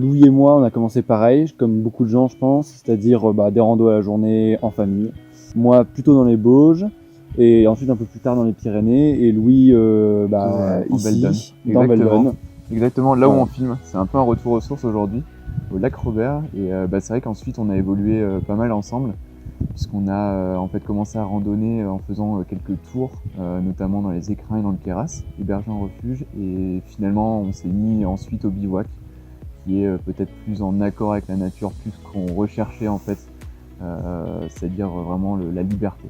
Louis et moi, on a commencé pareil, comme beaucoup de gens, je pense, c'est-à-dire des randos à la journée en famille. Moi, plutôt dans les Bauges, et ensuite un peu plus tard dans les Pyrénées, et Louis ici, dans Beldon. Exactement, là où on filme, c'est un peu un retour aux sources aujourd'hui, au lac Robert. Et c'est vrai qu'ensuite on a évolué pas mal ensemble, puisqu'on a en fait commencé à randonner en faisant quelques tours, notamment dans les écrins et dans le Queyras, hébergés en refuge. Et finalement on s'est mis ensuite au bivouac, qui est peut-être plus en accord avec la nature, plus qu'on recherchait en fait, c'est-à-dire vraiment la liberté.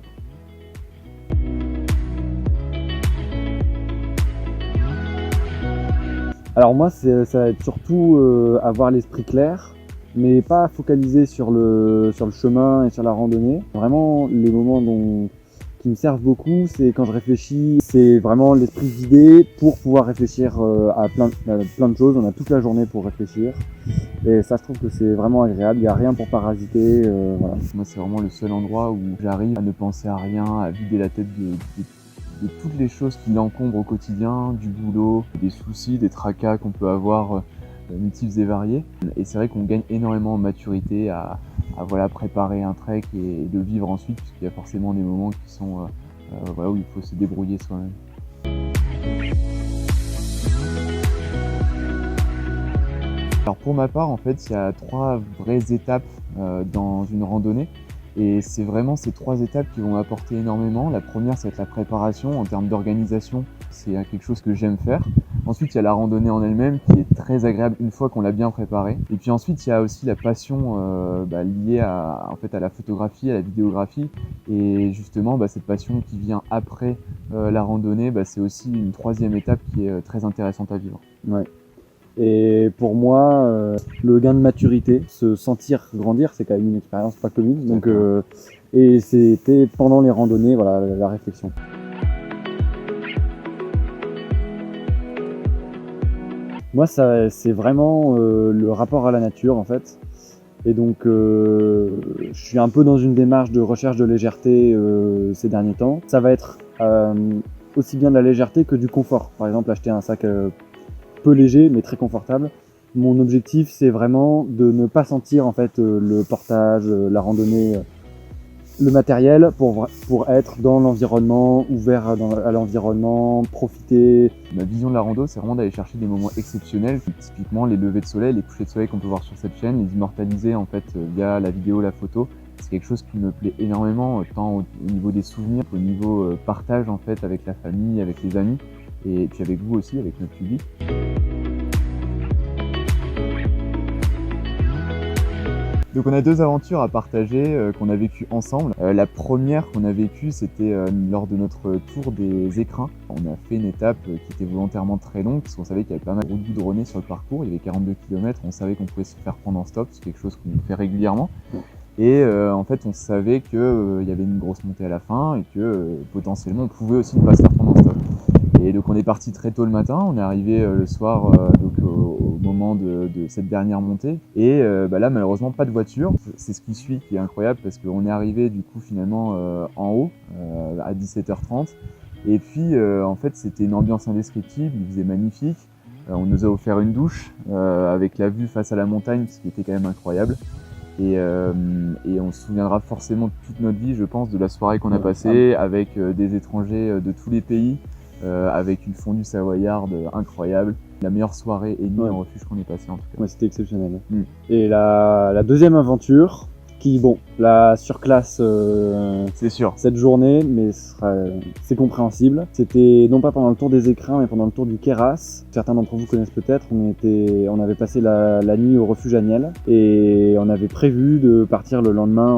Alors moi, ça va être surtout avoir l'esprit clair, mais pas focalisé sur le chemin et sur la randonnée. Vraiment, les moments qui me servent beaucoup, c'est quand je réfléchis, c'est vraiment l'esprit vidé pour pouvoir réfléchir à plein de choses. On a toute la journée pour réfléchir. Et ça, je trouve que c'est vraiment agréable. Il n'y a rien pour parasiter. Voilà. Moi, c'est vraiment le seul endroit où j'arrive à ne penser à rien, à vider la tête de toutes les choses qui l'encombrent au quotidien, du boulot, des soucis, des tracas qu'on peut avoir multiples et variés. Et c'est vrai qu'on gagne énormément en maturité à préparer un trek et de vivre ensuite, puisqu'il y a forcément des moments qui sont où il faut se débrouiller soi-même. Alors pour ma part, en fait, il y a 3 vraies étapes dans une randonnée. Et c'est vraiment ces 3 étapes qui vont m'apporter énormément. La première, ça va être la préparation en termes d'organisation. C'est quelque chose que j'aime faire. Ensuite, il y a la randonnée en elle-même qui est très agréable une fois qu'on l'a bien préparée. Et puis ensuite, il y a aussi la passion liée à la photographie, à la vidéographie. Et justement, cette passion qui vient après la randonnée, c'est aussi une 3e étape qui est très intéressante à vivre. Ouais. Et pour moi, le gain de maturité, se sentir grandir, c'est quand même une expérience pas commune. Donc, et c'était pendant les randonnées, voilà, la réflexion. Moi, c'est vraiment le rapport à la nature, en fait. Et donc, je suis un peu dans une démarche de recherche de légèreté ces derniers temps. Ça va être aussi bien de la légèreté que du confort. Par exemple, acheter un sac peu léger mais très confortable. Mon objectif, c'est vraiment de ne pas sentir en fait le portage, la randonnée, le matériel pour être dans l'environnement, ouvert à l'environnement, profiter. Ma vision de la rando, c'est vraiment d'aller chercher des moments exceptionnels, typiquement les levées de soleil, les couchers de soleil qu'on peut voir sur cette chaîne, les immortaliser en fait via la vidéo, la photo. C'est quelque chose qui me plaît énormément, tant au niveau des souvenirs qu'au niveau partage en fait avec la famille, avec les amis, et puis avec vous aussi, avec notre public. Donc on a 2 aventures à partager qu'on a vécues ensemble. La première qu'on a vécue, c'était lors de notre tour des écrins. On a fait une étape qui était volontairement très longue, parce qu'on savait qu'il y avait pas mal de routes goudronnées sur le parcours. Il y avait 42 km, on savait qu'on pouvait se faire prendre en stop, c'est quelque chose qu'on fait régulièrement. Et en fait, on savait qu'il y avait une grosse montée à la fin et que potentiellement on pouvait aussi ne pas se faire prendre en stop. Et donc on est parti très tôt le matin, on est arrivé le soir au moment de cette dernière montée. Et là malheureusement pas de voiture, c'est ce qui suit qui est incroyable parce qu'on est arrivé du coup finalement en haut à 17h30. Et puis en fait c'était une ambiance indescriptible, il faisait magnifique. On nous a offert une douche avec la vue face à la montagne, ce qui était quand même incroyable. Et on se souviendra forcément toute notre vie, je pense, de la soirée qu'on a passée avec des étrangers de tous les pays. Avec une fondue savoyarde incroyable. La meilleure soirée et nuit en refuge qu'on ait passé en tout cas. Ouais, c'était exceptionnel. Et la deuxième aventure, qui la surclasse c'est sûr cette journée, mais c'est compréhensible. C'était non pas pendant le tour des écrins, mais pendant le tour du Queyras. Certains d'entre vous connaissent peut-être, on avait passé la nuit au refuge Aniel et on avait prévu de partir le lendemain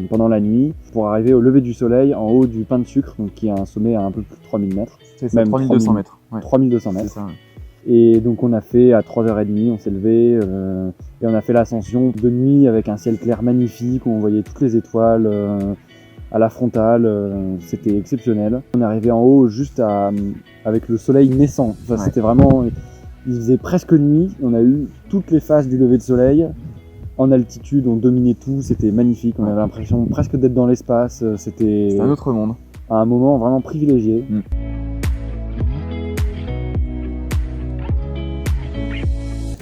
pendant la nuit pour arriver au lever du soleil en haut du Pain de Sucre, donc qui a un sommet à un peu plus de 3000 mètres. C'est ça, 3200 mètres. Ouais. 3200 mètres. C'est ça, ouais. Et donc on a fait à 3h30, on s'est levé et on a fait l'ascension de nuit avec un ciel clair magnifique où on voyait toutes les étoiles à la frontale, c'était exceptionnel. On est arrivé en haut juste avec le soleil naissant, enfin, c'était vraiment, il faisait presque nuit, on a eu toutes les phases du lever de soleil. En altitude, on dominait tout, c'était magnifique, on avait l'impression presque d'être dans l'espace, c'était un autre monde. Un moment vraiment privilégié.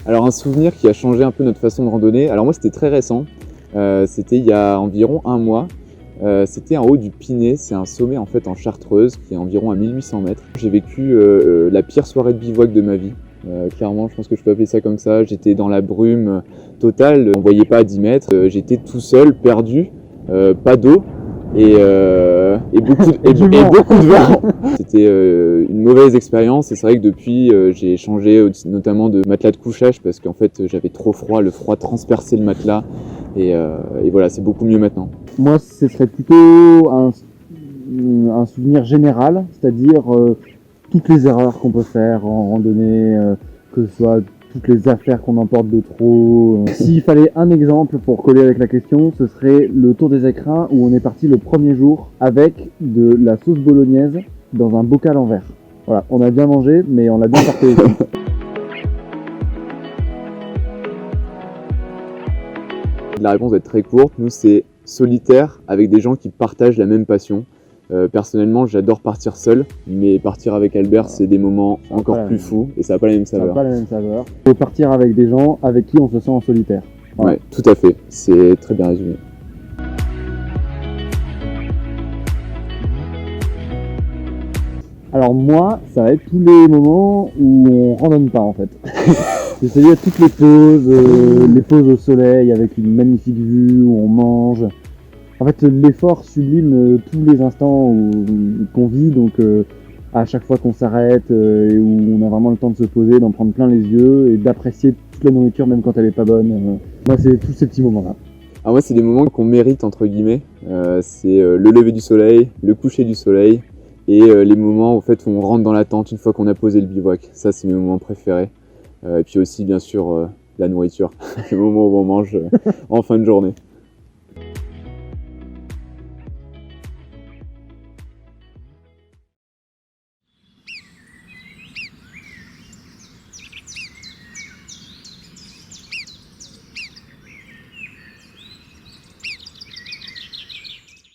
Alors un souvenir qui a changé un peu notre façon de randonner, alors moi c'était très récent, c'était il y a environ un mois. C'était en haut du Pinet, c'est un sommet en fait en Chartreuse qui est environ à 1800 mètres. J'ai vécu la pire soirée de bivouac de ma vie. Clairement, je pense que je peux appeler ça comme ça. J'étais dans la brume totale, on voyait pas à 10 mètres. J'étais tout seul, perdu, pas d'eau et beaucoup de vent. C'était une mauvaise expérience et c'est vrai que depuis j'ai changé notamment de matelas de couchage parce qu'en fait j'avais trop froid, le froid transperçait le matelas et voilà, c'est beaucoup mieux maintenant. Moi, ce serait plutôt un souvenir général, c'est-à-dire toutes les erreurs qu'on peut faire en randonnée, que ce soit toutes les affaires qu'on emporte de trop. S'il fallait un exemple pour coller avec la question, ce serait le Tour des Écrins où on est parti le premier jour avec de la sauce bolognaise dans un bocal en verre. Voilà, on a bien mangé, mais on l'a bien porté aussi. La réponse va être très courte, nous c'est solitaire avec des gens qui partagent la même passion. Personnellement, j'adore partir seul, mais partir avec Albert, c'est des moments encore plus fous et ça n'a pas la même saveur. Ça n'a pas la même saveur. Il faut partir avec des gens avec qui on se sent en solitaire. Voilà. Ouais, tout à fait, c'est très bien résumé. Alors moi, ça va être tous les moments où on randonne pas en fait. C'est-à-dire toutes les pauses au soleil avec une magnifique vue où on mange. En fait, l'effort sublime tous les instants qu'on vit, donc à chaque fois qu'on s'arrête et où on a vraiment le temps de se poser, d'en prendre plein les yeux et d'apprécier toute la nourriture même quand elle est pas bonne. Moi, c'est tous ces petits moments-là. Alors moi, c'est des moments qu'on mérite entre guillemets. C'est le lever du soleil, le coucher du soleil et les moments en fait, où on rentre dans la tente une fois qu'on a posé le bivouac. Ça, c'est mes moments préférés. Et puis aussi, bien sûr, la nourriture, le moment où on mange en fin de journée.